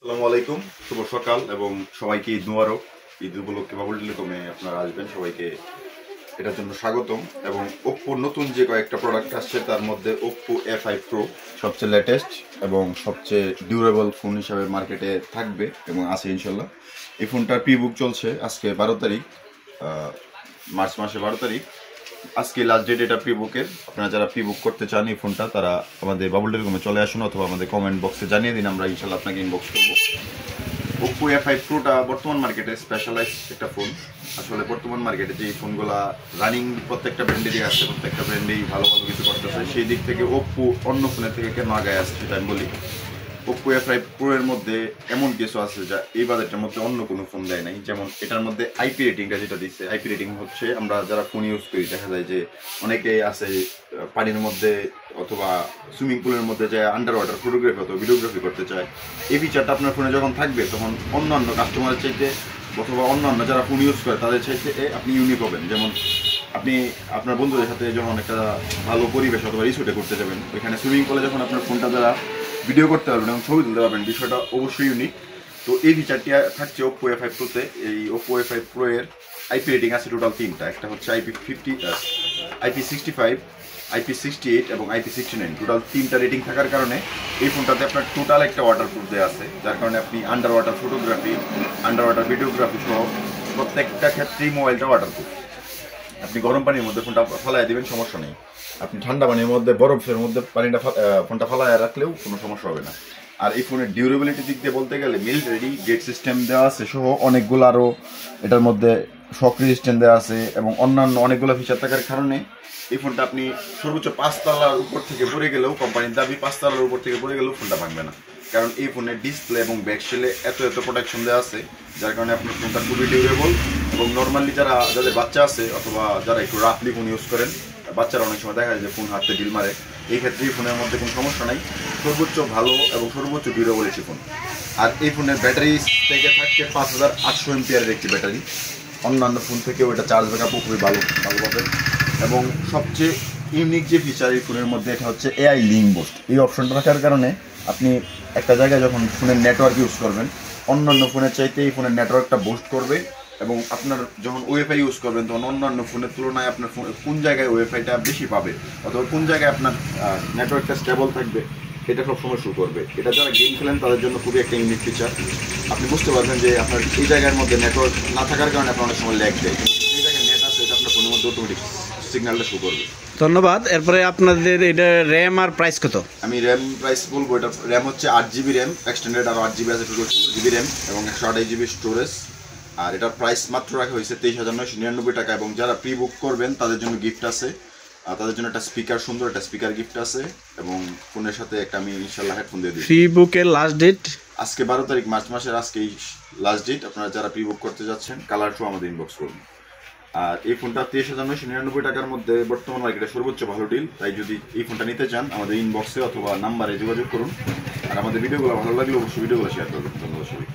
আসসালামু আলাইকুম, শুভ সকাল এবং সবাইকে ঈদ মুবারক। ঈদ উপলক্ষে বাবুল টেলিকমে আপনারা আসবেন, সবাইকে এটার জন্য স্বাগতম। এবং ওপ্পোর নতুন যে কয়েকটা প্রোডাক্ট আসছে তার মধ্যে ওপ্পো A5 Pro সবচেয়ে লেটেস্ট এবং সবচেয়ে ডিউরেবল ফোন হিসাবে মার্কেটে থাকবে এবং আছে ইনশাল্লাহ। এই ফোনটার প্রি বুক চলছে আজকে 12 তারিখ, মার্চ মাসে 12 তারিখ। আজকে লাস্ট ডেট এটা প্রি বুকের। আপনারা যারা প্রি বুক করতে চান এই ফোনটা, তারা আমাদের বাবুল টেলিকমে চলে আসুন অথবা আমাদের কমেন্ট বক্সে জানিয়ে দিন, আমরা ইনশাল্লাহ আপনাকে ইনবক্স করবো। ওপ্পো A5 Proটা বর্তমান মার্কেটে স্পেশালাইজ একটা ফোন। আসলে বর্তমান মার্কেটে যে ফোনগুলা রানিং প্রত্যেকটা ব্র্যান্ডেরই আসছে, প্রত্যেকটা ব্র্যান্ডেই ভালো ভালো কিছু করতেছে, সেই দিক থেকে ওপ্পো অন্য ফোনের থেকে কেন আগায় আসছে সেটা আমি বলি। ওপ্পো A5 Pro এর মধ্যে এমন কিছু আছে যা এই বাজেটের মধ্যে অন্য কোনো ফোন দেয় নাই। যেমন এটার মধ্যে আইপি রেটিংটা যেটা দিচ্ছে, আইপি রেটিং হচ্ছে আমরা যারা ফোন ইউজ করি দেখা যায় যে অনেকেই আছে পানির মধ্যে অথবা সুইমিং পুলের মধ্যে যায় আন্ডার ওয়াটার ফটোগ্রাফি অথবা ভিডিওগ্রাফি করতে চায়। এই ফিচারটা আপনার ফোনে যখন থাকবে তখন অন্যান্য কাস্টমারের চাইতে অথবা অন্যান্য যারা ফোন ইউজ করে তাদের চাইতে আপনি ইউনিক হবেন। যেমন আপনি আপনার বন্ধুদের সাথে যখন একটা ভালো পরিবেশ অথবা রিসোর্টে করতে যাবেন, ওইখানে সুইমিং পুলে যখন আপনার ফোনটা দ্বারা ভিডিও করতে পারবেন এবং ছবি তুলতে পারবেন, বিষয়টা অবশ্যই ইউনিক। তো এই ফিচারটি থাকছে ওপ্পো A5 Proতে। এই ওপ্পো A5 Pro এর আইপি রেটিং আছে টোটাল তিনটা। একটা হচ্ছে IP50, IP65, IP68 এবং IP69। টোটাল তিনটা রেটিং থাকার কারণে এই ফোনটাতে আপনার টোটাল একটা ওয়াটারপ্রুফ দেওয়া আছে, যার কারণে আপনি under water photography, under water videography সহ প্রত্যেকটা ক্ষেত্রেই মোবাইলটা ওয়াটারপ্রুফ। আপনি গরম পানির মধ্যে ফোনটা ফালাইয়া দিবেন, সমস্যা নেই। আপনি ঠান্ডা পানির মধ্যে, বরফের মধ্যে ফোনটা ফালাইয়া রাখলেও কোনো সমস্যা হবে না। আর এই ফোনের ডিউরেবিলিটি দিক দিয়ে বলতে গেলে মিলিটারি গেট সিস্টেম দেওয়া আছে সহ অনেকগুলো আরও এটার মধ্যে শক রেজিস্ট্যান্ট দেওয়া আছে এবং অন্যান্য অনেকগুলো ফিচার থাকার কারণে এই ফোনটা আপনি সর্বোচ্চ 5 তলার উপর থেকে পড়ে গেলেও, কোম্পানির দাবি 5 তলার উপর থেকে পড়ে গেলেও ফোনটা ভাঙবে না। কারণ এই ফোনের ডিসপ্লে এবং ব্যাকশেলে এত প্রোটেকশন দেওয়া আছে, যার কারণে আপনার ফোনটা খুবই ডিউরেবল। এবং নর্মালি যাদের বাচ্চা আছে অথবা যারা একটু রাফলি ফোন ইউজ করেন, বাচ্চারা অনেক সময় দেখা যায় যে ফোন হাতে ঢিল মারে, এই ক্ষেত্রে এই ফোনের মধ্যে কোনো সমস্যা নাই। সর্বোচ্চ ভালো এবং সর্বোচ্চ ডিউরেবল একটি ফোন। আর এই ফোনের ব্যাটারি থেকে থাকছে 5800 এমপিআরের একটি ব্যাটারি। অন্যান্য ফোন থেকে ওটা চার্জ ব্যাকআপও খুবই ভালো পাবেন। এবং সবচেয়ে ইউনিক যে ফিচার এই ফোনের মধ্যে, এটা হচ্ছে AI লিঙ্ক বুস্ট। এই অপশনটা থাকার কারণে আপনি একটা জায়গায় যখন ফোনের নেটওয়ার্ক ইউজ করবেন, অন্যান্য ফোনের চাইতে এই ফোনের নেটওয়ার্কটা বুস্ট করবে। এবং আপনার যখন ওয়াইফাই ইউজ করবেন তখন অন্যান্য ফোনের তুলনায় আপনার কোন জায়গায় ওয়াইফাইটা বেশি পাবে অথবা কোন জায়গায় আপনার নেটওয়ার্কটা স্টেবল থাকবে, এটা সবসময় শো করবে। এটা যারা গেম খেলেন তাদের জন্য খুবই একটা ইউনিক ফিচার। আপনি বুঝতে পারবেন যে আপনার এই জায়গার মধ্যে নেটওয়ার্ক না থাকার কারণে আপনার অনেক সময় ল্যাগ দেয়, এই জায়গায় নেট আছে এটা আপনার ফোনের মধ্যে অটোমেটিক সিগন্যালটা শো করবে। ধন্যবাদ। এরপরে আপনাদের এটা র্যাম আর প্রাইস কত? আমি র্যাম প্রাইস বলবো। এটা র্যাম হচ্ছে 8GB র্যাম, এক্সটেন্ডেড আরও 8GB আছে, টোটাল 16GB র্যাম এবং 128GB স্টোরেজ। আর এটার প্রাইস মাত্র রাখা হয়েছে 23,999 টাকা। এবং যারা প্রি বুক করবেন তাদের জন্য গিফট আছে, তাদের জন্য একটা স্পিকার, সুন্দর একটা স্পিকার গিফট আছে এবং ফোনের সাথে একটা আমি ইনশাল্লাহ হেডফোন দিয়ে দিই। প্রি বুকের লাস্ট ডেট আজকে 12 তারিখ মার্চ মাসের, আজকেই লাস্ট ডেট। আপনারা যারা প্রি বুক করতে যাচ্ছেন কালার শো আমাদের ইনবক্স করুন। আর এই ফোনটা 23,999 টাকার মধ্যে বর্তমান মার্কেটে সর্বোচ্চ ভালো ডিল। তাই যদি এই ফোনটা নিতে চান আমাদের ইনবক্সে অথবা নাম্বারে যোগাযোগ করুন। আর আমাদের ভিডিওগুলো ভালো লাগলে অবশ্যই ভিডিওগুলো শেয়ার করবেন। ধন্যবাদ সবাই।